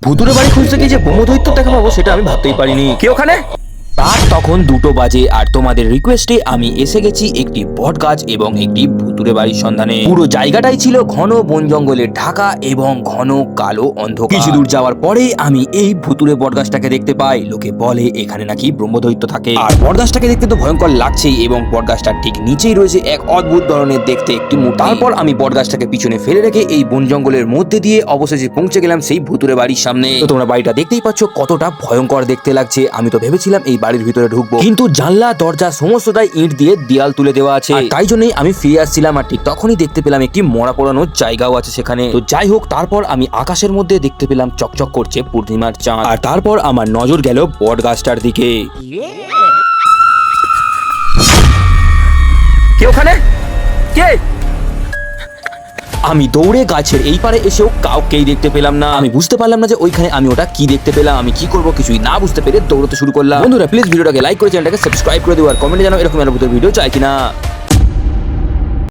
ভুতুরে বাড়ি খুঁজতে গিয়ে যে ব্রহ্মদৈত্য দেখা পাবো সেটা আমি ভাবতেই পারিনি। কে ওখানে? আর তখন 2টো বাজে আর তোমাদের রিকোয়েস্টে আমি এসে গেছি একটি বট গাছ এবং একটি ভুতুরে বাড়ির সন্ধানে। পুরো জায়গাটাই ছিল ঘন বন জঙ্গলে ঢাকা এবং ঘন কালো অন্ধকার। কিছু দূর যাওয়ার পরে আমি এই ভুতুরে বট গাছটাকে দেখতে পাই। লোকে বলে এখানে নাকি ব্রহ্মদৈত্য থাকে। আর বট গাছটাকে দেখতে তো ভয়ঙ্কর লাগছেই এবং বট গাছটার ঠিক নিচেই রয়েছে এক অদ্ভুত ধরনের দেখতে একটি মূর্তি। তারপর আমি বট গাছটাকে পিছনে ফেলে রেখে এই বন জঙ্গলের মধ্যে দিয়ে অবশেষে পৌঁছে গেলাম সেই ভুতুরে বাড়ির সামনে। তো তোমরা বাড়িটা দেখতেই পাচ্ছ কতটা ভয়ঙ্কর দেখতে লাগছে। আমি তো ভেবেছিলাম এই বাড়ির ভিতরে ঢুকবো, কিন্তু জানলা দরজা সমস্তটাই ইট দিয়ে দেয়াল তুলে দেওয়া আছে। তাই জন্যই আমি ফিরে আসছিলাম আর ঠিক তখনই দেখতে পেলাম একটি মরা পোড়ানোর জায়গাও আছে সেখানে। তো যাই হোক, তারপর আমি আকাশের মধ্যে দেখতে পেলাম চকচক করছে পূর্ণিমার চাঁদ। আর তারপর আমার নজর গেল বট গাছটার দিকে। কে ওখানে? কে? আমি দৌড়ে গাছের এই পারে এসেও কাউকেই দেখতে পেলাম না। আমি বুঝতে পারলাম না যে ওইখানে আমি ওটা কি দেখতে পেলাম। আমি কি করবো কিছুই না বুঝতে পেরে দৌড়তে শুরু করলাম। বন্ধুরা প্লিজ ভিডিওটাকে লাইক করে চ্যানেলটাকে সাবস্ক্রাইব করে দিও আর কমেন্টে জানাও এরকম আরো ভিডিও চাই কিনা।